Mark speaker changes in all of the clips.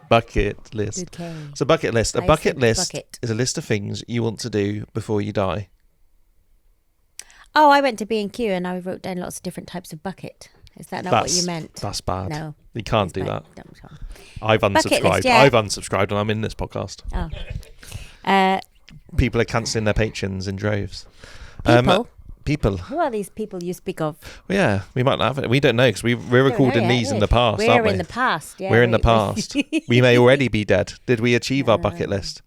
Speaker 1: Bucket list.
Speaker 2: Okay.
Speaker 1: It's a bucket list. A
Speaker 2: I
Speaker 1: bucket
Speaker 2: said
Speaker 1: list
Speaker 2: bucket.
Speaker 1: is a list of things you want to do before you die.
Speaker 2: Oh, I went to B&Q and I wrote down lots of different types of bucket. Is that not what you meant?
Speaker 1: That's bad.
Speaker 2: No.
Speaker 1: You can't
Speaker 2: It's
Speaker 1: do
Speaker 2: bad.
Speaker 1: that.
Speaker 2: Don't.
Speaker 1: I've
Speaker 2: Bucket
Speaker 1: unsubscribed.
Speaker 2: list, yeah.
Speaker 1: I've unsubscribed and I'm in this podcast.
Speaker 2: Oh.
Speaker 1: People are cancelling their patrons in droves.
Speaker 2: People?
Speaker 1: People.
Speaker 2: Who are these people you speak of?
Speaker 1: Well, yeah, we might not have it. We don't know because we're recording these in the past,
Speaker 2: We're
Speaker 1: aren't we?
Speaker 2: in the past, yeah.
Speaker 1: We're in the past. We may already be dead. Did we achieve our bucket list?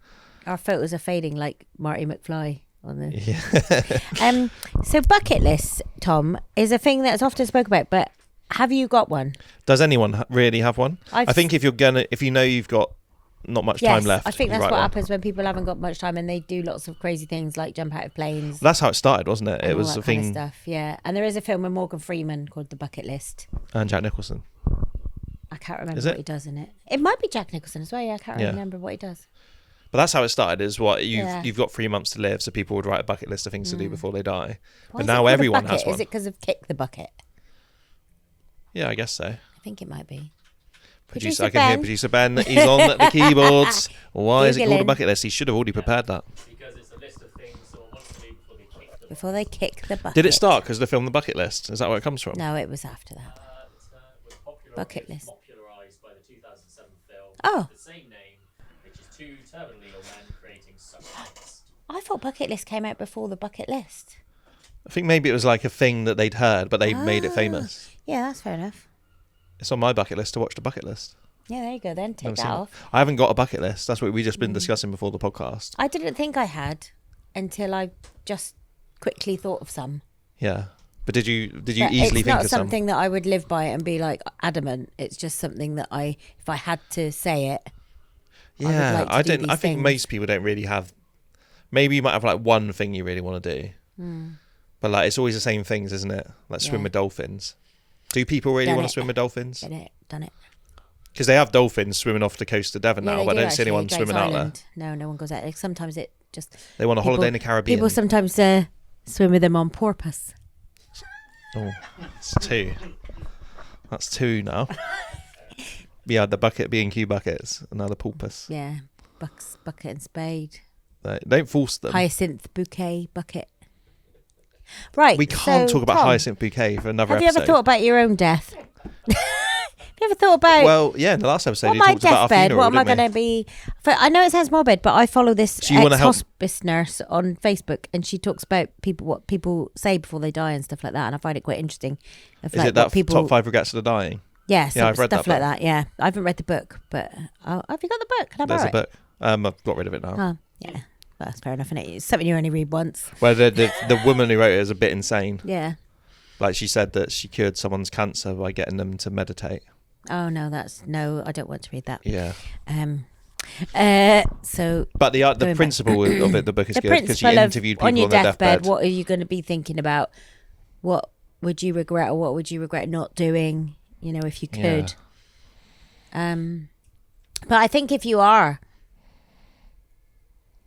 Speaker 2: Our photos are fading like Marty McFly on the...
Speaker 1: Yeah.
Speaker 2: So bucket lists, Tom, is a thing that's often spoken about, but have you got one?
Speaker 1: Does anyone really have one? I think if you know you've got not much time left.
Speaker 2: I think
Speaker 1: you
Speaker 2: that's
Speaker 1: write
Speaker 2: what
Speaker 1: one.
Speaker 2: happens when people haven't got much time and they do lots of crazy things like jump out of planes.
Speaker 1: That's how it started, wasn't it?
Speaker 2: and
Speaker 1: It
Speaker 2: all
Speaker 1: was
Speaker 2: that
Speaker 1: a
Speaker 2: kind of
Speaker 1: thing.
Speaker 2: stuff, yeah. And there is a film with Morgan Freeman called The Bucket List.
Speaker 1: And Jack Nicholson.
Speaker 2: I can't remember
Speaker 1: Is
Speaker 2: what
Speaker 1: it?
Speaker 2: he does in it. It might be Jack Nicholson as well. Yeah, I can't remember what he does.
Speaker 1: But that's how it started. Is what you've got 3 months to live, so people would write a bucket list of things to do before they die.
Speaker 2: Why
Speaker 1: But
Speaker 2: is it
Speaker 1: now
Speaker 2: called a
Speaker 1: everyone
Speaker 2: bucket?
Speaker 1: has one.
Speaker 2: Is it because of Kick the Bucket?
Speaker 1: Yeah, I guess so.
Speaker 2: I think it might be.
Speaker 1: I can hear producer Ben. He's on the keyboards. Why is it called a
Speaker 2: Googling.
Speaker 1: bucket list? He should have already prepared that.
Speaker 3: Because it's a list of things someone wants to do before they kick them.
Speaker 2: Before they kick the bucket.
Speaker 1: Did it start because of the film The Bucket List? Is that where it comes from?
Speaker 2: No, it was after that. Bucket list.
Speaker 3: Popularised by the 2007 film
Speaker 2: Oh.
Speaker 3: with the same name, which is two terminally ill men creating such a list.
Speaker 2: I thought Bucket List came out before the Bucket List.
Speaker 1: I think maybe it was like a thing that they'd heard, but they made it famous.
Speaker 2: Yeah, that's fair enough.
Speaker 1: It's on my bucket list to watch The Bucket List.
Speaker 2: Yeah, there you go then. Take
Speaker 1: Never
Speaker 2: that
Speaker 1: seen it.
Speaker 2: off.
Speaker 1: I haven't got a bucket list. That's what we just been discussing before the podcast.
Speaker 2: I didn't think I had until I just quickly thought of some.
Speaker 1: Yeah. But did you
Speaker 2: But
Speaker 1: easily
Speaker 2: it's
Speaker 1: think
Speaker 2: not
Speaker 1: of some?
Speaker 2: something that I would live by and be like adamant. It's just something that if I had to say it,
Speaker 1: Yeah,
Speaker 2: like to
Speaker 1: I
Speaker 2: do
Speaker 1: don't.
Speaker 2: these
Speaker 1: I think
Speaker 2: things.
Speaker 1: most people don't really have. Maybe you might have like one thing you really want to do, but like it's always the same things, isn't it? Like swim
Speaker 2: Yeah.
Speaker 1: with dolphins. Do people really
Speaker 2: Done
Speaker 1: want
Speaker 2: it.
Speaker 1: to swim with dolphins?
Speaker 2: Done it.
Speaker 1: Because they have dolphins swimming off the coast of Devon
Speaker 2: Yeah,
Speaker 1: now,
Speaker 2: they
Speaker 1: but I
Speaker 2: do
Speaker 1: don't see
Speaker 2: actually.
Speaker 1: anyone
Speaker 2: Drake's
Speaker 1: swimming out there.
Speaker 2: Island. No one goes out. Sometimes it just...
Speaker 1: They want a holiday in the Caribbean.
Speaker 2: People sometimes swim with them on porpoise.
Speaker 1: Oh, it's two. That's two now. Yeah, the B&Q buckets, another porpoise.
Speaker 2: Yeah, bucket and spade.
Speaker 1: Don't force them.
Speaker 2: Hyacinth bouquet bucket. Right.
Speaker 1: We can't
Speaker 2: so,
Speaker 1: talk about
Speaker 2: Tom,
Speaker 1: hyacinth bouquet for another
Speaker 2: Have you
Speaker 1: episode.
Speaker 2: ever thought about your own death? Have you ever thought about...
Speaker 1: Well, yeah, in the last episode
Speaker 2: what
Speaker 1: you
Speaker 2: my
Speaker 1: talked about our
Speaker 2: deathbed?
Speaker 1: funeral,
Speaker 2: What am I
Speaker 1: didn't
Speaker 2: going to be? I know it sounds morbid, but I follow this
Speaker 1: So you wanna help-
Speaker 2: ex-hospice nurse on Facebook, and she talks about what people say before they die and stuff like that, and I find it quite interesting. Of
Speaker 1: Is
Speaker 2: like
Speaker 1: it that
Speaker 2: what people...
Speaker 1: top 5 regrets of the dying?
Speaker 2: Yeah,
Speaker 1: I've read
Speaker 2: stuff
Speaker 1: that
Speaker 2: like
Speaker 1: book.
Speaker 2: that. Yeah, I haven't read the book, but have you got the book? Can I
Speaker 1: There's
Speaker 2: borrow
Speaker 1: a book. I've got rid of it now.
Speaker 2: Oh, yeah. Well, that's fair enough, isn't it? It's something you only read once.
Speaker 1: Where the woman who wrote it is a bit insane.
Speaker 2: Yeah.
Speaker 1: Like she said that she cured someone's cancer by getting them to meditate.
Speaker 2: Oh no, I don't want to read that.
Speaker 1: Yeah.
Speaker 2: So.
Speaker 1: But the
Speaker 2: going
Speaker 1: principle of it, the book is good because she
Speaker 2: principle of,
Speaker 1: interviewed people
Speaker 2: on your
Speaker 1: their
Speaker 2: deathbed.
Speaker 1: deathbed.
Speaker 2: What are you going to be thinking about? What would you regret, or what would you regret not doing? You know, if you could. But I think if you are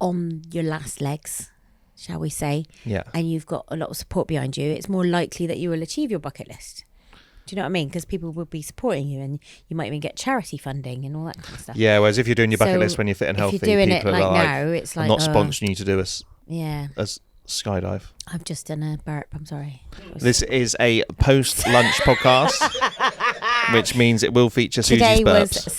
Speaker 2: on your last legs, shall we say, and you've got a lot of support behind you, it's more likely that you will achieve your bucket list. Do you know what I mean? Because people will be supporting you, and you might even get charity funding and all that kind of stuff.
Speaker 1: Yeah, whereas if you're doing your bucket
Speaker 2: So
Speaker 1: list when you're fit and healthy,
Speaker 2: if you're doing it
Speaker 1: people
Speaker 2: like
Speaker 1: are like,
Speaker 2: now, it's like
Speaker 1: I'm not sponsoring you to do a skydive.
Speaker 2: I've just done a burp. I'm sorry.
Speaker 1: This is a post-lunch podcast, which means it will feature Suzy's
Speaker 2: Today was
Speaker 1: burps.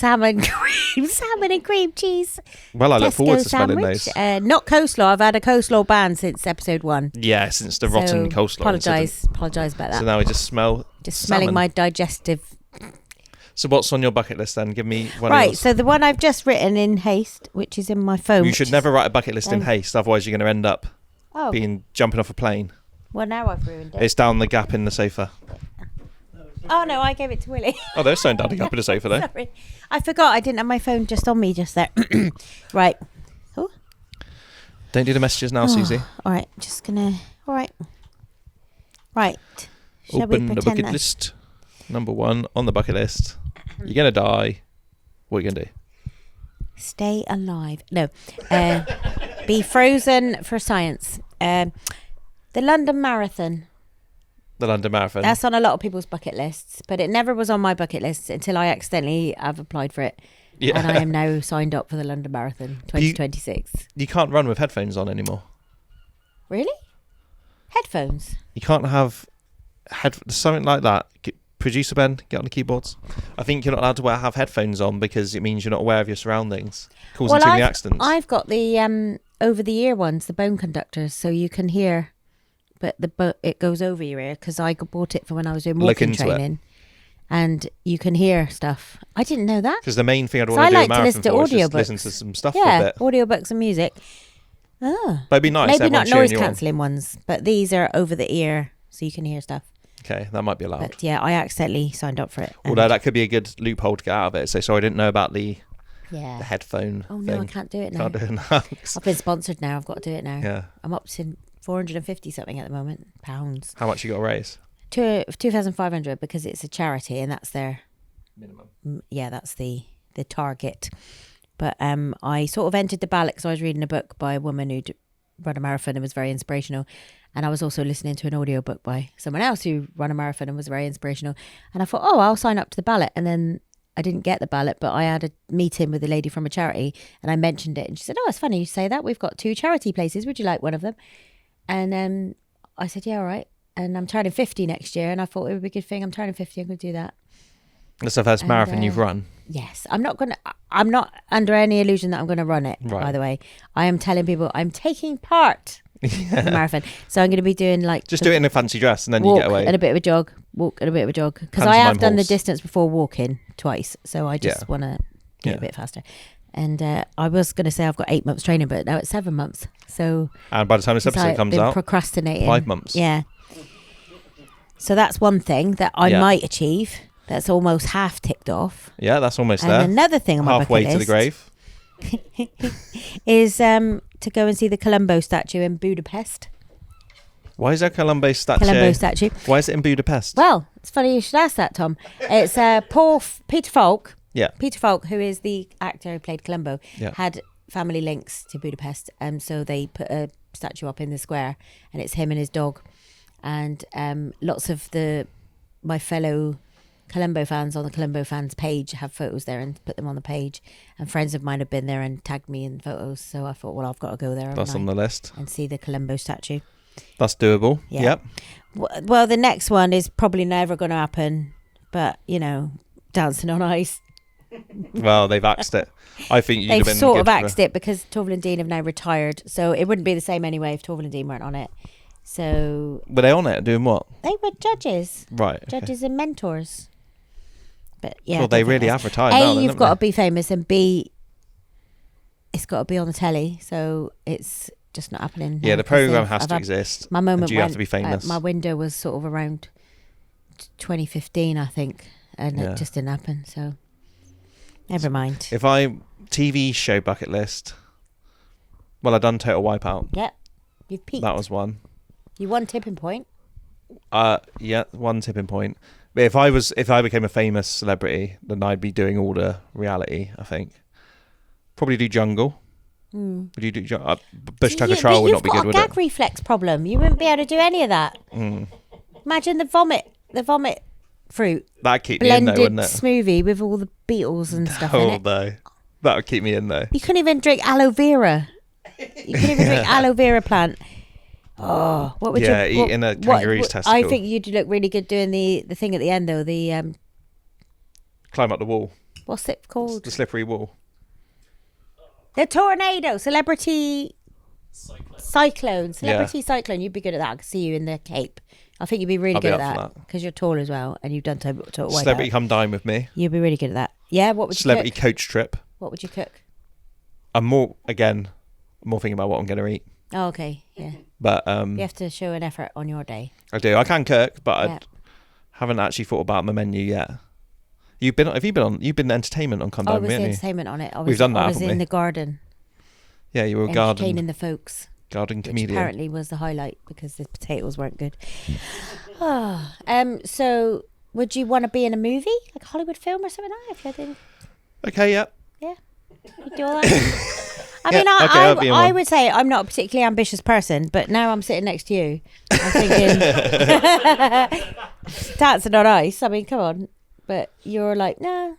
Speaker 2: salmon and cream cheese.
Speaker 1: Well, I look forward to smelling
Speaker 2: sandwich.
Speaker 1: those.
Speaker 2: Not coleslaw. I've had a coleslaw ban since episode 1.
Speaker 1: Yeah, since the rotten coleslaw incident.
Speaker 2: Apologise about that.
Speaker 1: So now we just smell
Speaker 2: smelling
Speaker 1: salmon.
Speaker 2: my digestive.
Speaker 1: So what's on your bucket list then? Give me one of
Speaker 2: Right,
Speaker 1: yours.
Speaker 2: so the one I've just written in haste, which is in my phone.
Speaker 1: You should never write a bucket list in haste, otherwise you're going to end up jumping off a plane.
Speaker 2: Well, now I've ruined it.
Speaker 1: It's down the gap in the sofa.
Speaker 2: Oh no, I gave it to Willie.
Speaker 1: Oh, there's something down the gap in the sofa there.
Speaker 2: Sorry, I forgot. I didn't have my phone just on me just there. Right. Oh.
Speaker 1: Don't do the messages now, Suzy.
Speaker 2: All right, just gonna. All right. Right. Shall
Speaker 1: Open
Speaker 2: we
Speaker 1: the
Speaker 2: pretend
Speaker 1: bucket list. Number 1 on the bucket list. You're going to die. What are you going to do?
Speaker 2: Stay alive. No. Be frozen for science. The London Marathon.
Speaker 1: The London Marathon.
Speaker 2: That's on a lot of people's bucket lists, but it never was on my bucket list until I accidentally have applied for it.
Speaker 1: Yeah.
Speaker 2: And I am now signed up for the London Marathon 2026.
Speaker 1: You can't run with headphones on anymore.
Speaker 2: Really? Headphones?
Speaker 1: You can't have something like that. Producer Ben, get on the keyboards. I think you're not allowed to have headphones on because it means you're not aware of your surroundings. Causing too many accidents.
Speaker 2: I've got the over-the-ear ones, the bone conductors, so you can hear, but it goes over your ear because I bought it for when I was doing walking training. And you can hear stuff. I didn't know that.
Speaker 1: Because the main thing I'd want to do a marathon for is just
Speaker 2: audiobooks.
Speaker 1: listen to some stuff for a bit.
Speaker 2: Audiobooks and music. Oh.
Speaker 1: But it'd be nice.
Speaker 2: Maybe not noise cancelling ones, but these are over the ear, so you can hear stuff.
Speaker 1: Okay, that might be allowed.
Speaker 2: But yeah, I accidentally signed up for it.
Speaker 1: Although that could be a good loophole to get out of it. So sorry, I didn't know about the headphone
Speaker 2: Oh
Speaker 1: thing.
Speaker 2: no, I can't do it now.
Speaker 1: Can't do it now.
Speaker 2: I've been sponsored now. I've got to do it now.
Speaker 1: Yeah.
Speaker 2: I'm up to 450 something at the moment, pounds.
Speaker 1: How much you got to raise?
Speaker 2: 2,500 because it's a charity and that's their
Speaker 1: minimum.
Speaker 2: Yeah, that's the target. But I sort of entered the ballot because I was reading a book by a woman who'd run a marathon and was very inspirational. And I was also listening to an audiobook by someone else who ran a marathon and was very inspirational. And I thought, I'll sign up to the ballot. And then I didn't get the ballot, but I had a meeting with a lady from a charity and I mentioned it. And she said, it's funny you say that. We've got 2 charity places. Would you like one of them? And I said, yeah, all right. And I'm turning 50 next year. And I thought it would be a good thing. I'm turning 50. I'm going to do that.
Speaker 1: That's the first marathon you've run?
Speaker 2: Yes. I'm not under any illusion that I'm going to run it, by the way. I am telling people I'm taking part in the marathon. So I'm going to be doing
Speaker 1: just do it in a fancy dress and then
Speaker 2: you
Speaker 1: get away.
Speaker 2: And a bit of a jog. Walk and a bit of a jog. Because I have done the distance before walking twice. So I just want to get a bit faster. And I was going to say I've got 8 months training, but now it's 7 months. So
Speaker 1: and by the time this episode comes out,
Speaker 2: procrastinating.
Speaker 1: 5 months.
Speaker 2: Yeah. So that's one thing that I might achieve. That's almost half ticked off.
Speaker 1: Yeah, that's almost
Speaker 2: and
Speaker 1: there.
Speaker 2: And another thing on my
Speaker 1: halfway
Speaker 2: bucket
Speaker 1: to the grave
Speaker 2: is to go and see the Colombo statue in Budapest.
Speaker 1: Why is there a Colombo statue? Why is it in Budapest?
Speaker 2: Well, it's funny you should ask that, Tom. It's Peter Falk.
Speaker 1: Yeah.
Speaker 2: Peter Falk, who is the actor who played Colombo, had family links to Budapest, and so they put a statue up in the square, and it's him and his dog, and lots of my fellow Colombo fans on the Colombo fans page have photos there and put them on the page, and friends of mine have been there and tagged me in photos, so I thought, well, I've got to go there.
Speaker 1: That's on the list.
Speaker 2: And see the Colombo statue.
Speaker 1: That's doable.
Speaker 2: Yeah.
Speaker 1: Yep.
Speaker 2: Well, the next one is probably never going to happen, but dancing on ice.
Speaker 1: Well, they've axed it. I think
Speaker 2: they've sort of axed it because Torvill and Dean have now retired, so it wouldn't be the same anyway if Torvill and Dean weren't on it. So
Speaker 1: were they on it doing what?
Speaker 2: They were judges,
Speaker 1: right?
Speaker 2: Judges and mentors. But yeah,
Speaker 1: well, they really have retired.
Speaker 2: You've got to be famous, and B, it's got to be on the telly. So it's just not happening.
Speaker 1: Yeah, the program has to exist.
Speaker 2: My moment,
Speaker 1: you have to be famous.
Speaker 2: My window was sort of around 2015, I think, and it just didn't happen. So never mind.
Speaker 1: If TV show bucket list, well, I done Total Wipeout.
Speaker 2: Yep, you've peaked.
Speaker 1: That was one.
Speaker 2: You won Tipping Point.
Speaker 1: Yeah, one Tipping Point. But if I became a famous celebrity, then I'd be doing all the reality. I think probably do Jungle. Would you do Jungle? Bush Tucker Trial would not be good, would it?
Speaker 2: You've got a gag reflex problem. You wouldn't be able to do any of that. Imagine the vomit fruit.
Speaker 1: That'd keep me in though, wouldn't it?
Speaker 2: Blended smoothie with all the beetles and stuff in it.
Speaker 1: Though. That would keep me in though.
Speaker 2: You couldn't even drink aloe vera. You couldn't even drink aloe vera plant. Oh, what would you?
Speaker 1: Eating a kangaroo's testicle.
Speaker 2: I think you'd look really good doing the thing at the end though. The
Speaker 1: climb up the wall.
Speaker 2: What's it called?
Speaker 1: The slippery wall.
Speaker 2: The tornado, celebrity cyclone. Cyclone. You'd be good at that. I could see you in the cape. I think you'd be really good at that because you're tall as well, and you've done Total Wipeout.
Speaker 1: Celebrity come dine with me.
Speaker 2: You'd be really good at that. Yeah. What would you
Speaker 1: Celebrity
Speaker 2: cook?
Speaker 1: coach trip.
Speaker 2: What would you cook?
Speaker 1: I'm more thinking about what I'm going to eat.
Speaker 2: Oh, okay. Yeah.
Speaker 1: But
Speaker 2: you have to show an effort on your day.
Speaker 1: I do. I can cook, but I haven't actually thought about my menu yet. You've been entertainment on Come Dine with Me.
Speaker 2: I was the entertainment on it.
Speaker 1: We've done that,
Speaker 2: I was in the garden.
Speaker 1: Yeah, you were
Speaker 2: entertaining the folks.
Speaker 1: Garden comedian.
Speaker 2: Which apparently was the highlight because the potatoes weren't good. So would you want to be in a movie, like a Hollywood film or something like that? If you
Speaker 1: Okay, yeah.
Speaker 2: Yeah. You do all that. I would say I'm not a particularly ambitious person, but now I'm sitting next to you. I'm thinking, dancing on ice. I mean, come on. But you're like, no.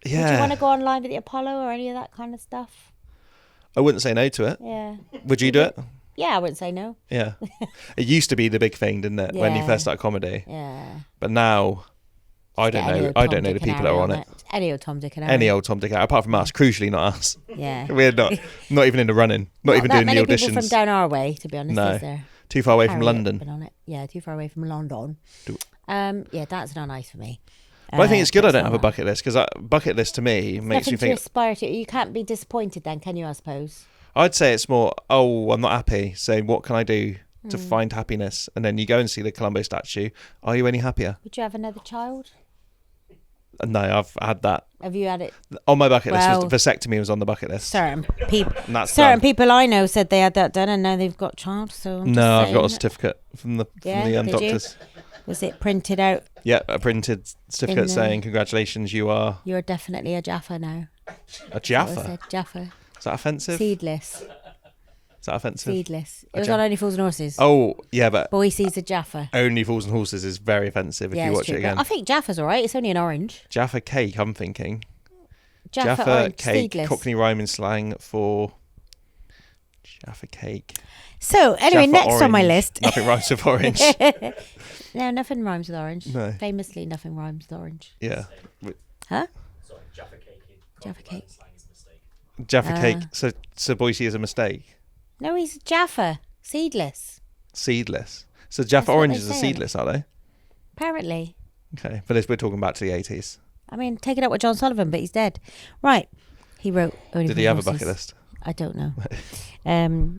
Speaker 1: Yeah.
Speaker 2: Would you want to go on live at the Apollo or any of that kind of stuff?
Speaker 1: I wouldn't say no to it.
Speaker 2: Yeah.
Speaker 1: Would you do it?
Speaker 2: Yeah, I wouldn't say no.
Speaker 1: Yeah. It used to be the big thing, didn't it? When you first started comedy.
Speaker 2: Yeah.
Speaker 1: But now, I don't know. I don't know the people that are on it.
Speaker 2: Any old Tom, Dick and Harry.
Speaker 1: Any old Tom, Dick, apart from us. Crucially, not us.
Speaker 2: Yeah.
Speaker 1: We're not even in the running. Not even doing the auditions.
Speaker 2: Not many people from down our way, to be honest.
Speaker 1: No.
Speaker 2: Is there?
Speaker 1: Too far away
Speaker 2: Harriet
Speaker 1: from London.
Speaker 2: been on it. Yeah, too far away from London. Yeah, dancing on ice for me.
Speaker 1: But I think it's good I don't have a bucket list, because bucket list to me makes you think.
Speaker 2: To aspire to. You can't be disappointed then, can you? I suppose.
Speaker 1: I'd say it's more, I'm not happy. So what can I do to find happiness? And then you go and see the Colombo statue. Are you any happier?
Speaker 2: Would you have another child?
Speaker 1: No, I've had that.
Speaker 2: Have you had it?
Speaker 1: On my bucket list, vasectomy was on the bucket list.
Speaker 2: Certain people
Speaker 1: done.
Speaker 2: people I know said they had that done and now they've got child. So
Speaker 1: I've got a certificate from the doctors.
Speaker 2: Was it printed out?
Speaker 1: Yeah, a printed certificate saying congratulations, you're
Speaker 2: definitely a Jaffa now.
Speaker 1: A Jaffa?
Speaker 2: Jaffa.
Speaker 1: Is that offensive?
Speaker 2: Seedless.
Speaker 1: Is that offensive?
Speaker 2: Seedless. It was on Only Fools and Horses.
Speaker 1: Oh, yeah, but
Speaker 2: Boy sees a Jaffa.
Speaker 1: Only Fools and Horses is very offensive if you watch it again.
Speaker 2: I think Jaffa's all right. It's only an orange.
Speaker 1: Jaffa cake, I'm thinking.
Speaker 2: Jaffa orange,
Speaker 1: cake,
Speaker 2: seedless.
Speaker 1: Cockney rhyming slang for Jaffa cake.
Speaker 2: So, anyway,
Speaker 1: Jaffa
Speaker 2: next
Speaker 1: orange.
Speaker 2: on my list.
Speaker 1: Nothing rhymes with orange.
Speaker 2: No, nothing rhymes with orange.
Speaker 1: No.
Speaker 2: Famously, nothing rhymes with orange.
Speaker 1: Yeah.
Speaker 2: Huh?
Speaker 3: Sorry, Jaffa cake.
Speaker 2: Jaffa cake.
Speaker 3: Slang is a mistake.
Speaker 1: Jaffa cake. So Boise is a mistake.
Speaker 2: No, he's Jaffa. Seedless.
Speaker 1: Seedless. So Jaffa
Speaker 2: That's what
Speaker 1: oranges
Speaker 2: they
Speaker 1: are
Speaker 2: say.
Speaker 1: seedless, are they?
Speaker 2: Apparently.
Speaker 1: Okay, but we're talking back to the 80s.
Speaker 2: I mean, take it up with John Sullivan, but he's dead. Right. He wrote Only
Speaker 1: Did
Speaker 2: Fools
Speaker 1: he have
Speaker 2: and
Speaker 1: a bucket
Speaker 2: Horses.
Speaker 1: list?
Speaker 2: I don't know.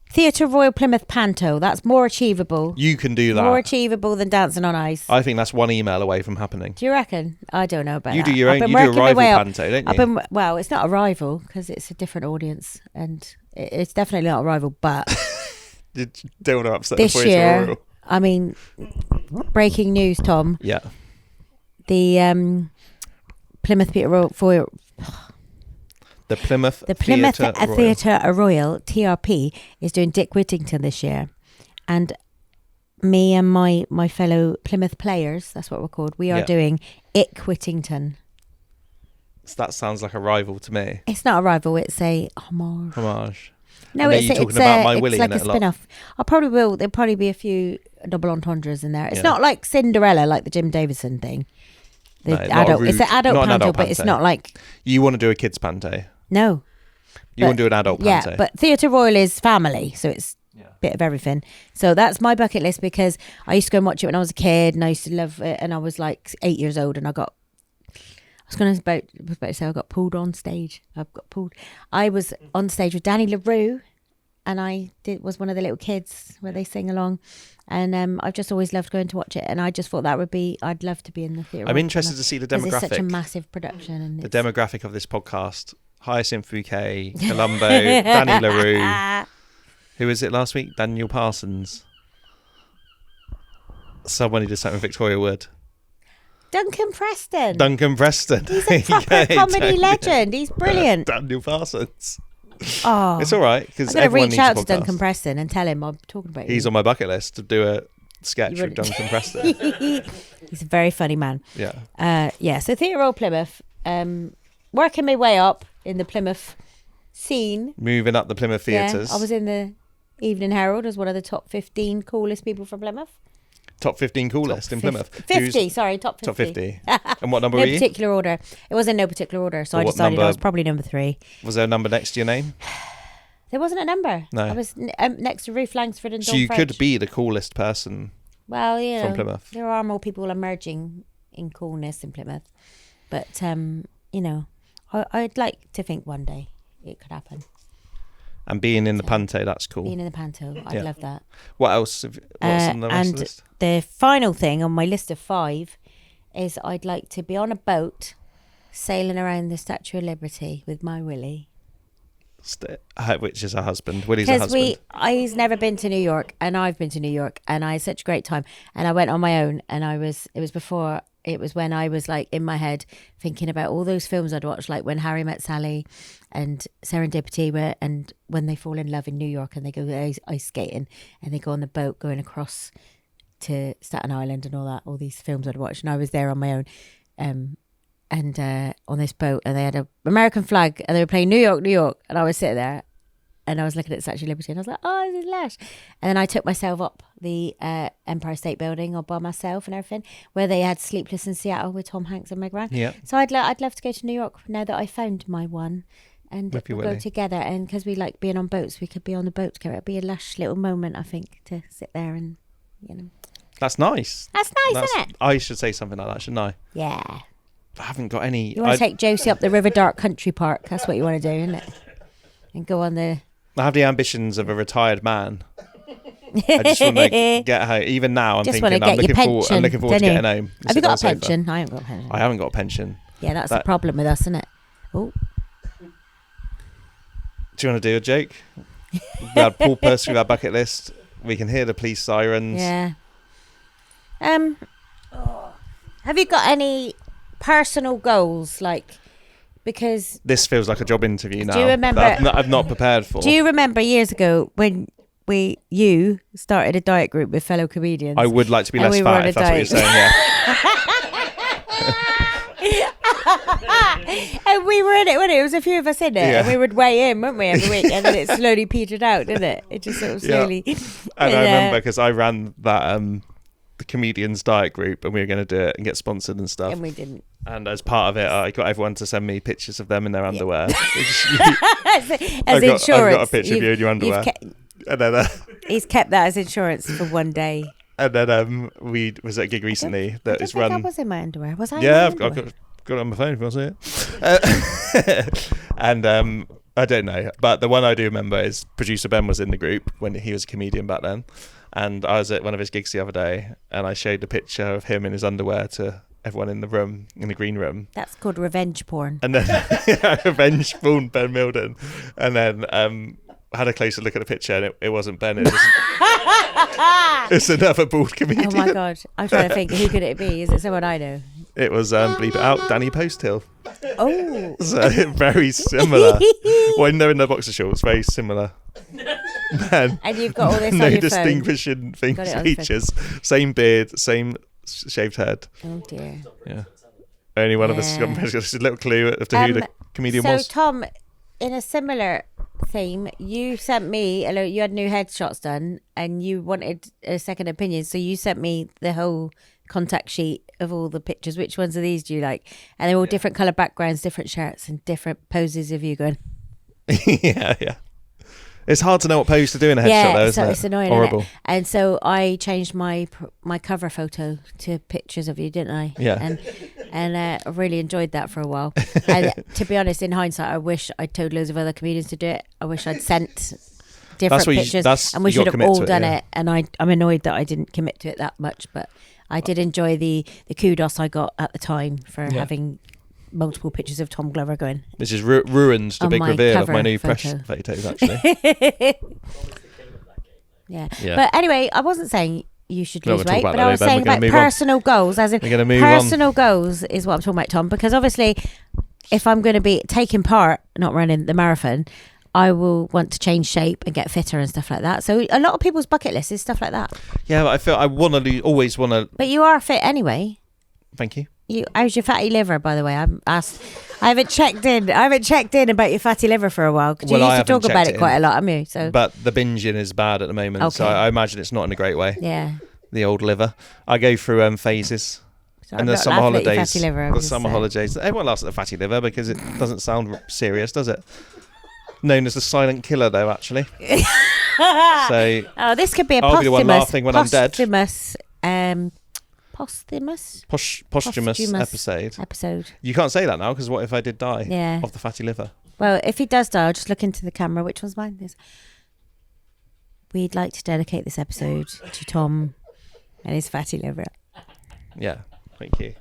Speaker 2: Theatre Royal Plymouth Panto. That's more achievable.
Speaker 1: You can do that.
Speaker 2: More achievable than Dancing on Ice.
Speaker 1: I think that's one email away from happening.
Speaker 2: Do you reckon? I don't know about
Speaker 1: You
Speaker 2: that.
Speaker 1: do your own. You do a rival panto, don't you?
Speaker 2: Well, it's not a rival because it's a different audience, and it's definitely not a rival. But
Speaker 1: You don't want to upset
Speaker 2: this
Speaker 1: the Theatre
Speaker 2: year,
Speaker 1: Royal.
Speaker 2: I mean, breaking news, Tom.
Speaker 1: Yeah.
Speaker 2: The Plymouth Royal.
Speaker 1: The Plymouth
Speaker 2: Theatre Royal TRP is doing Dick Whittington this year, and me and my fellow Plymouth players, that's what we're called, we are doing Ick Whittington.
Speaker 1: So that sounds like a rival to me.
Speaker 2: It's not a rival, it's a homage. No, it's like a spin-off. I probably will. There'll probably be a few double entendres in there. It's not like Cinderella, like the Jim Davison thing. It's an adult panto, but it's not like...
Speaker 1: You want to do a kids panto?
Speaker 2: No.
Speaker 1: You want to do an adult panto?
Speaker 2: Yeah, but Theatre Royal is family, so it's a bit of everything. So that's my bucket list because I used to go and watch it when I was a kid and I used to love it, and I was like 8 years old and I got pulled on stage. I was on stage with Danny LaRue and I was one of the little kids where they sing along. And I've just always loved going to watch it, and I just thought I'd love to be in the theatre.
Speaker 1: I'm interested to see the demographic.
Speaker 2: It's such a massive production, and
Speaker 1: the demographic of this podcast: Hyacinth Bouquet, Colombo, Danny LaRue. Who was it last week? Daniel Parsons. Someone who did something with Victoria Wood.
Speaker 2: Duncan Preston.
Speaker 1: He's
Speaker 2: a proper comedy legend. He's brilliant.
Speaker 1: Daniel Parsons.
Speaker 2: Oh,
Speaker 1: it's all right because
Speaker 2: I'm
Speaker 1: everyone
Speaker 2: going to reach out
Speaker 1: needs a
Speaker 2: to
Speaker 1: podcast.
Speaker 2: Duncan Preston and tell him I'm talking about you.
Speaker 1: He's on my bucket list to do a sketch with Duncan Preston.
Speaker 2: He's a very funny man.
Speaker 1: Yeah.
Speaker 2: So Theatre Royal Plymouth, working my way up in the Plymouth scene.
Speaker 1: Moving up the Plymouth theatres.
Speaker 2: I was in the Evening Herald as one of the top 15 coolest people from Plymouth.
Speaker 1: Top 15 coolest in Plymouth.
Speaker 2: 50, sorry, top 50.
Speaker 1: Top 50. And what number were you?
Speaker 2: No particular order. It was in no particular order, so I decided I was probably number 3.
Speaker 1: Was there a number next to your name?
Speaker 2: There wasn't a number.
Speaker 1: No.
Speaker 2: I was next to Ruth Langsford and Dawn
Speaker 1: So you
Speaker 2: French.
Speaker 1: could be the coolest person from Plymouth.
Speaker 2: There are more people emerging in coolness in Plymouth. But, I'd like to think one day it could happen.
Speaker 1: And being in the panto, that's cool.
Speaker 2: Being in the panto, I'd love that.
Speaker 1: What else? What's on the rest of the list?
Speaker 2: The final thing on my list of 5 is I'd like to be on a boat sailing around the Statue of Liberty with my Willie.
Speaker 1: Which is her husband. Willie's her husband.
Speaker 2: He's never been to New York and I've been to New York and I had such a great time. And I went on my own and it was when I was like in my head thinking about all those films I'd watched, like When Harry Met Sally and Serendipity, and when they fall in love in New York and they go ice skating and they go on the boat going across to Staten Island and all these films I'd watched. And I was there on my own. and on this boat, and they had a American flag, and they were playing New York, New York, and I was sitting there, and I was looking at the Statue of Liberty, and I was like, oh, this is lush. And then I took myself up the Empire State Building all by myself and everything, where they had Sleepless in Seattle with Tom Hanks and Meg Ryan.
Speaker 1: Yeah.
Speaker 2: So I'd love to go to New York now that I found my one, and we'll go together. And because we like being on boats, we could be on the boat together. It'd be a lush little moment, I think, to sit there and, you know.
Speaker 1: That's nice.
Speaker 2: That's nice, isn't it?
Speaker 1: I should say something like that, shouldn't I?
Speaker 2: Yeah.
Speaker 1: I haven't got any.
Speaker 2: You want to take Josie up the River Dark Country Park. That's what you want to do, isn't it? And go on the...
Speaker 1: I have the ambitions of a retired man. I just want to get home. Even now, I'm looking forward to getting home.
Speaker 2: Have you got a pension? I haven't got a pension.
Speaker 1: I haven't got a pension.
Speaker 2: Yeah, that's the problem with us, isn't it? Oh.
Speaker 1: Do you want to do a joke? We had Paul Puss through our bucket list. We can hear the police sirens.
Speaker 2: Yeah. Have you got any personal goals, like? Because
Speaker 1: this feels like a job interview now.
Speaker 2: Do you remember?
Speaker 1: I've not prepared for.
Speaker 2: Do you remember years ago when you started a diet group with fellow comedians?
Speaker 1: I would like to be less fat, if that's what you're saying. Yeah.
Speaker 2: And we were in it, wasn't it? It was a few of us in it, and we would weigh in, weren't we, every week? And then it slowly petered out, didn't it? It just sort of slowly.
Speaker 1: Yeah. And I remember because I ran that the comedians diet group, and we were going to do it and get sponsored and stuff.
Speaker 2: And we didn't.
Speaker 1: And as part of it, I got everyone to send me pictures of them in their underwear.
Speaker 2: As insurance.
Speaker 1: I've got a picture of you in your underwear. And then
Speaker 2: he's kept that as insurance for one day.
Speaker 1: And then we was at a gig recently that is run.
Speaker 2: I was in my underwear. Was I?
Speaker 1: Yeah, I've got it on my phone if you want to see it. And I don't know, but the one I do remember is producer Ben was in the group when he was a comedian back then, and I was at one of his gigs the other day, and I showed a picture of him in his underwear to everyone in the room, in the green room. That's
Speaker 2: called revenge porn.
Speaker 1: And then revenge porn, Ben Milden, and then had a closer look at the picture, and it wasn't Ben. It was it's another bald comedian.
Speaker 2: Oh my god, I'm trying to think, who could it be? Is it someone I know?
Speaker 1: It was bleep it out, Danny Posthill.
Speaker 2: Oh,
Speaker 1: so very similar. When they're in their boxer shorts, very similar. Man,
Speaker 2: and you've got all this
Speaker 1: no
Speaker 2: on your
Speaker 1: distinguishing features. Same beard, same shaved head.
Speaker 2: Oh dear.
Speaker 1: Yeah. Only one of us got just a little clue as to who the comedian was.
Speaker 2: So Tom, in a similar theme, you sent me you had new headshots done, and you wanted a second opinion, so you sent me the whole contact sheet of all the pictures. Which ones of these do you like? And they're all different colour backgrounds, different shirts, and different poses of you going.
Speaker 1: yeah. It's hard to know what pose to do in a headshot, though, isn't it?
Speaker 2: It's annoying.
Speaker 1: Horrible.
Speaker 2: Isn't it? And so I changed my cover photo to pictures of you, didn't I?
Speaker 1: Yeah.
Speaker 2: And I really enjoyed that for a while. And to be honest, in hindsight, I wish I'd told loads of other comedians to do it. I wish I'd sent different pictures, and we should have all done it. And I'm annoyed that I didn't commit to it that much, but I did enjoy the kudos I got at the time for having multiple pictures of Tom Glover going.
Speaker 1: Which has ruined the big reveal of my new press photos, actually.
Speaker 2: Yeah. But anyway, I wasn't saying you should lose weight, but I was saying about personal goals. As in, personal goals is what I'm talking about, Tom, because obviously if I'm going to be taking part, not running the marathon, I will want to change shape and get fitter and stuff like that. So a lot of people's bucket list is stuff like that.
Speaker 1: Yeah, but I feel I always want to.
Speaker 2: But you are fit anyway.
Speaker 1: Thank you.
Speaker 2: How's your fatty liver, by the way? I haven't checked in about your fatty liver for a while, because you used to talk about it quite a lot, haven't you? So,
Speaker 1: but the binging is bad at the moment, so I imagine it's not in a great way.
Speaker 2: Yeah.
Speaker 1: The old liver. I go through phases.
Speaker 2: So and there's summer holidays.
Speaker 1: The summer holidays. Everyone laughs at the fatty liver because it doesn't sound serious, does it? Known as the silent killer, though, actually. So.
Speaker 2: Oh, this could be a
Speaker 1: I'll be the one laughing when I'm dead. Posthumous episode. You can't say that now, because what if I did die of the fatty liver?
Speaker 2: Well, if he does die, I'll just look into the camera. Which one's mine? We'd like to dedicate this episode to Tom and his fatty liver.
Speaker 1: Yeah, thank you.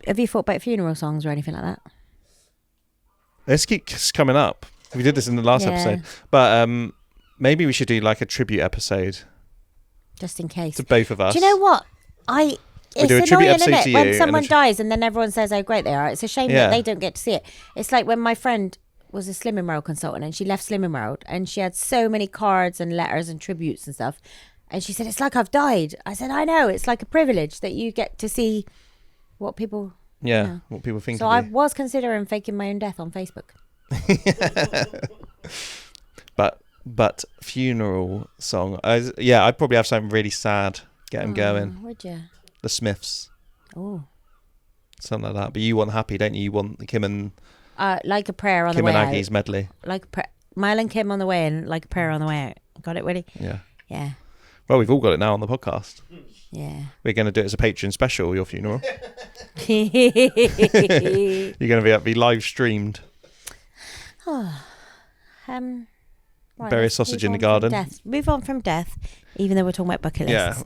Speaker 2: Have you thought about funeral songs or anything like that?
Speaker 1: This keeps coming up. We did this in the last episode. But maybe we should do like a tribute episode.
Speaker 2: Just in case.
Speaker 1: To both of us.
Speaker 2: Do you know what? It's annoying, isn't it? When someone dies and then everyone says how great they are. It's a shame that they don't get to see it. It's like when my friend was a Slimming World consultant, and she left Slimming World, and she had so many cards and letters and tributes and stuff. And she said, it's like I've died. I said, I know. It's like a privilege that you get to see what people
Speaker 1: Yeah, what people think
Speaker 2: So
Speaker 1: of
Speaker 2: I
Speaker 1: you.
Speaker 2: was considering faking my own death on Facebook.
Speaker 1: But funeral song. I'd probably have something really sad. Get him going.
Speaker 2: Would you?
Speaker 1: The Smiths.
Speaker 2: Oh.
Speaker 1: Something like that. But you want happy, don't you? You want Kim and
Speaker 2: Like a prayer on
Speaker 1: Kim
Speaker 2: the way
Speaker 1: and Aggie's
Speaker 2: out.
Speaker 1: medley.
Speaker 2: Like Mile and Kim on the way in, like a prayer on the way out. Got it, Willie?
Speaker 1: Yeah.
Speaker 2: Yeah.
Speaker 1: Well, we've all got it now on the podcast.
Speaker 2: Yeah.
Speaker 1: We're going to do it as a Patreon special, your funeral. You're going to be live streamed.
Speaker 2: Right,
Speaker 1: Bury a
Speaker 2: let's
Speaker 1: sausage
Speaker 2: move
Speaker 1: in the
Speaker 2: on from
Speaker 1: garden.
Speaker 2: death. Move on from death, even though we're talking about bucket lists.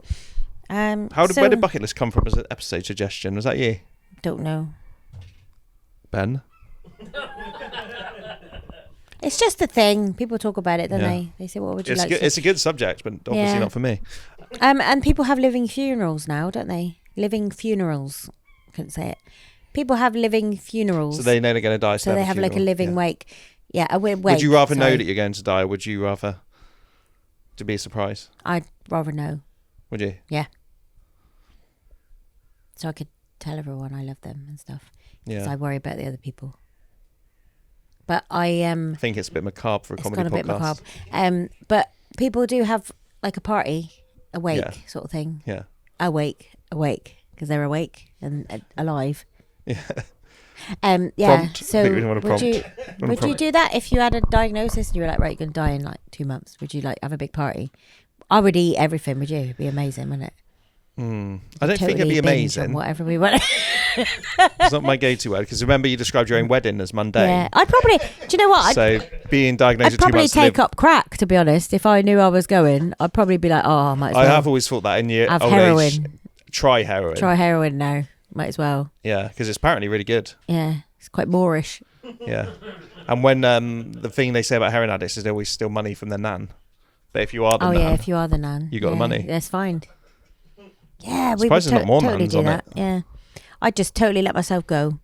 Speaker 1: Yeah.
Speaker 2: Where
Speaker 1: Where did bucket list come from as an episode suggestion? Was that you?
Speaker 2: Don't know.
Speaker 1: Ben?
Speaker 2: It's just a thing. People talk about it, don't they? They say, "What would you like?"
Speaker 1: It's a good subject, but obviously not for me.
Speaker 2: And people have living funerals now, don't they? Living funerals. Couldn't say it. People have living funerals.
Speaker 1: So they know they're going to die.
Speaker 2: So they have like a living wake. Yeah, a wake.
Speaker 1: Would you rather know that you're going to die, or would you rather to be a surprise?
Speaker 2: I'd rather know.
Speaker 1: Would you?
Speaker 2: Yeah. So I could tell everyone I love them and stuff.
Speaker 1: Yeah.
Speaker 2: So I worry about the other people. But I
Speaker 1: think it's a bit macabre for a comedy podcast.
Speaker 2: It's gone a bit macabre. But people do have like a party, a wake sort of thing.
Speaker 1: Yeah.
Speaker 2: Awake, because they're awake and alive.
Speaker 1: Yeah.
Speaker 2: Prompt. So
Speaker 1: would
Speaker 2: you do that if you had a diagnosis and you were like, right, you're gonna die in like 2 months? Would you like have a big party? I would eat everything. Would you? It'd be amazing, wouldn't it?
Speaker 1: I don't think it'd be amazing.
Speaker 2: Whatever we want.
Speaker 1: It's not my go-to word, because remember you described your own wedding as mundane.
Speaker 2: Yeah, I'd probably. Do you know what?
Speaker 1: So being diagnosed
Speaker 2: I'd
Speaker 1: with 2
Speaker 2: probably
Speaker 1: months
Speaker 2: take up crack. To be honest, if I knew I was going, I'd probably be like, oh, I might as well.
Speaker 1: I have always thought that in your
Speaker 2: have
Speaker 1: old
Speaker 2: heroin.
Speaker 1: age. Try heroin.
Speaker 2: Try heroin now. Might as well.
Speaker 1: Yeah, because it's apparently really good.
Speaker 2: Yeah, it's quite Moorish.
Speaker 1: Yeah, and when the thing they say about heroin addicts is they always steal money from their nan. But if you are the nan,
Speaker 2: if you are the nan,
Speaker 1: you got the money.
Speaker 2: That's fine. Yeah, we
Speaker 1: Surprised
Speaker 2: would
Speaker 1: there's not more
Speaker 2: totally
Speaker 1: nans
Speaker 2: do
Speaker 1: on
Speaker 2: that.
Speaker 1: it.
Speaker 2: Yeah, I'd just totally let myself go.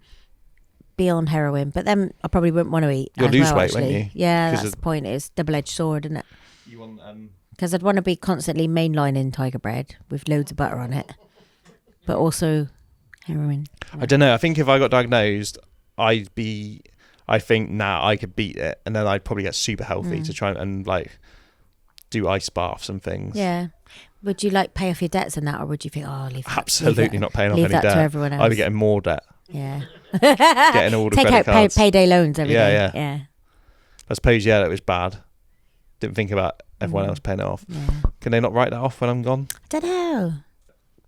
Speaker 2: Be on heroin, but then I probably wouldn't want to eat.
Speaker 1: You'll
Speaker 2: as
Speaker 1: lose
Speaker 2: well,
Speaker 1: weight,
Speaker 2: actually.
Speaker 1: won't you?
Speaker 2: Yeah, that's the point. It's double-edged sword, isn't it?
Speaker 1: You want
Speaker 2: Because I'd want to be constantly mainlining tiger bread with loads of butter on it, but also heroin.
Speaker 1: I don't know. I think if I got diagnosed, I think now I could beat it, and then I'd probably get super healthy to try and like do ice baths and things.
Speaker 2: Yeah. Would you like pay off your debts and that, or would you think, oh, leave that?
Speaker 1: Absolutely not paying off
Speaker 2: leave
Speaker 1: any
Speaker 2: that
Speaker 1: debt.
Speaker 2: to everyone else.
Speaker 1: I'd be getting more debt.
Speaker 2: Yeah.
Speaker 1: Getting all the
Speaker 2: Take
Speaker 1: credit
Speaker 2: out
Speaker 1: cards.
Speaker 2: payday loans every day.
Speaker 1: Yeah. I suppose that was bad. Didn't think about everyone else paying it off.
Speaker 2: Yeah.
Speaker 1: Can they not write that off when I'm gone?
Speaker 2: I don't know.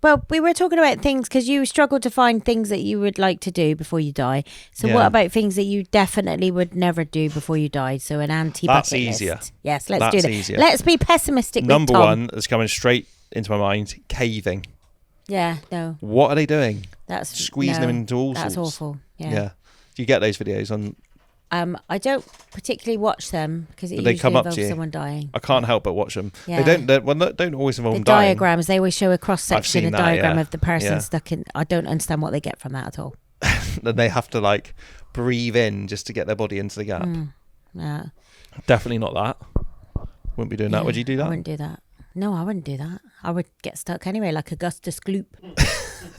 Speaker 2: Well, we were talking about things because you struggled to find things that you would like to do before you die. So what about things that you definitely would never do before you died? So an anti-bucket
Speaker 1: That's easier.
Speaker 2: list. Yes, let's
Speaker 1: That's
Speaker 2: do that.
Speaker 1: easier.
Speaker 2: Let's be pessimistic
Speaker 1: Number
Speaker 2: with Tom.
Speaker 1: one that's coming straight into my mind, caving.
Speaker 2: Yeah, no.
Speaker 1: What are they doing?
Speaker 2: That's
Speaker 1: Squeezing them into all
Speaker 2: That's
Speaker 1: sorts.
Speaker 2: awful. Yeah.
Speaker 1: Do you get those videos on?
Speaker 2: I don't particularly watch them because it
Speaker 1: But they
Speaker 2: usually
Speaker 1: come up
Speaker 2: involves
Speaker 1: to you.
Speaker 2: someone dying.
Speaker 1: I can't help but watch them.
Speaker 2: Yeah.
Speaker 1: They don't always involve
Speaker 2: The
Speaker 1: them dying.
Speaker 2: diagrams, they always show a cross
Speaker 1: I've
Speaker 2: section,
Speaker 1: seen
Speaker 2: a
Speaker 1: that,
Speaker 2: diagram
Speaker 1: yeah.
Speaker 2: of the person
Speaker 1: Yeah.
Speaker 2: stuck in. I don't understand what they get from that at all.
Speaker 1: Then they have to like breathe in just to get their body into the gap.
Speaker 2: Yeah.
Speaker 1: Definitely not that. Wouldn't be doing that. Would you do
Speaker 2: I
Speaker 1: that?
Speaker 2: wouldn't do that. No, I wouldn't do that. I would get stuck anyway, like Augustus Gloop.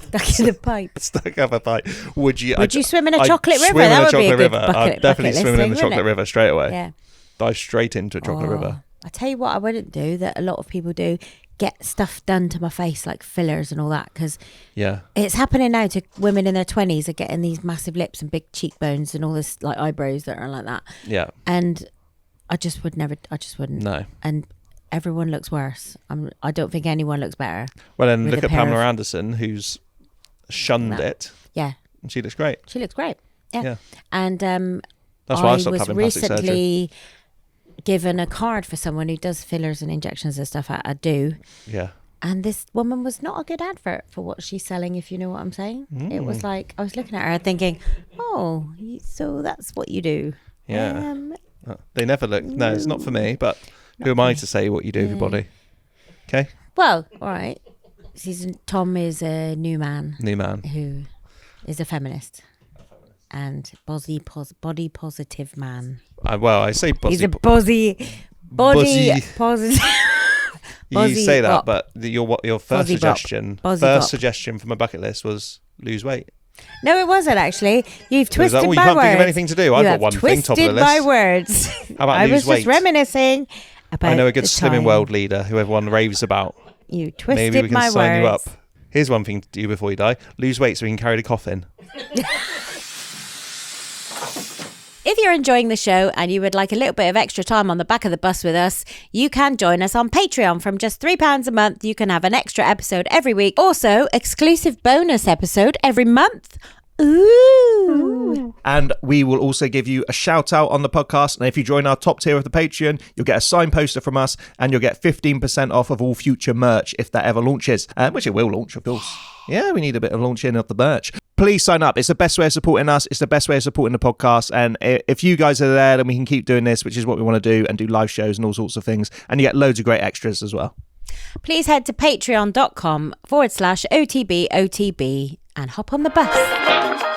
Speaker 2: Stuck in the pipe.
Speaker 1: Stuck up a pipe. Would you
Speaker 2: swim in a
Speaker 1: I'd
Speaker 2: chocolate river?
Speaker 1: swim in
Speaker 2: That
Speaker 1: a
Speaker 2: would be a
Speaker 1: chocolate
Speaker 2: good
Speaker 1: river.
Speaker 2: bucket
Speaker 1: I'd definitely
Speaker 2: list
Speaker 1: swim in
Speaker 2: thing,
Speaker 1: the chocolate
Speaker 2: wouldn't it?
Speaker 1: river straight away.
Speaker 2: Yeah.
Speaker 1: Dive straight into a chocolate river.
Speaker 2: I tell you what I wouldn't do that a lot of people do, get stuff done to my face like fillers and all that, because
Speaker 1: Yeah.
Speaker 2: it's happening now to women in their 20s are getting these massive lips and big cheekbones and all this like eyebrows that are like that.
Speaker 1: Yeah.
Speaker 2: And I just wouldn't.
Speaker 1: No.
Speaker 2: And everyone looks worse. I don't think anyone looks better.
Speaker 1: Well, then
Speaker 2: With
Speaker 1: look
Speaker 2: a
Speaker 1: at
Speaker 2: pair
Speaker 1: Pamela
Speaker 2: of-
Speaker 1: Anderson, who's shunned it,
Speaker 2: Yeah.
Speaker 1: and she looks great.
Speaker 2: She looks great. Yeah.
Speaker 1: Yeah.
Speaker 2: And
Speaker 1: That's why I stopped
Speaker 2: was
Speaker 1: having plastic surgery.
Speaker 2: recently given a card for someone who does fillers and injections and stuff at a do.
Speaker 1: Yeah.
Speaker 2: And this woman was not a good advert for what she's selling, if you know what I'm saying. It was like, I was looking at her thinking, oh, so that's what you do.
Speaker 1: Yeah. They never look. No, it's not for me, but who am I to say what you do with your body? Okay.
Speaker 2: Well, all right. Tom is a new man
Speaker 1: New man.
Speaker 2: who is a feminist and body positive man.
Speaker 1: Well, I say
Speaker 2: He's
Speaker 1: buzzy.
Speaker 2: a body
Speaker 1: Buzzy.
Speaker 2: positive.
Speaker 1: You
Speaker 2: Buzzy
Speaker 1: say that,
Speaker 2: bop.
Speaker 1: but your first
Speaker 2: Buzzy bop.
Speaker 1: suggestion,
Speaker 2: Buzzy
Speaker 1: first
Speaker 2: bop.
Speaker 1: suggestion from a bucket list was lose weight.
Speaker 2: No, it wasn't actually. You've twisted
Speaker 1: that all? You
Speaker 2: my
Speaker 1: can't
Speaker 2: words.
Speaker 1: think of anything to do. I've got one thing top of the list.
Speaker 2: Twisted my words.
Speaker 1: How about
Speaker 2: I
Speaker 1: lose
Speaker 2: was
Speaker 1: weight?
Speaker 2: just reminiscing about
Speaker 1: I know a good
Speaker 2: the
Speaker 1: slimming
Speaker 2: time
Speaker 1: world leader who everyone raves about.
Speaker 2: You twisted
Speaker 1: Maybe we can
Speaker 2: my
Speaker 1: sign you up.
Speaker 2: words.
Speaker 1: Here's one thing to do before you die. Lose weight so we can carry the coffin.
Speaker 2: If you're enjoying the show and you would like a little bit of extra time on the back of the bus with us, you can join us on Patreon. From just £3 a month, you can have an extra episode every week. Also, exclusive bonus episode every month. Ooh.
Speaker 4: And we will also give you a shout out on the podcast. And if you join our top tier of the Patreon, you'll get a signed poster from us and you'll get 15% off of all future merch if that ever launches, which it will launch, of course. Yeah, we need a bit of launching of the merch. Please sign up. It's the best way of supporting us. It's the best way of supporting the podcast. And if you guys are there, then we can keep doing this, which is what we want to do, and do live shows and all sorts of things. And you get loads of great extras as well.
Speaker 2: Please head to patreon.com/OTBOTB and hop on the bus.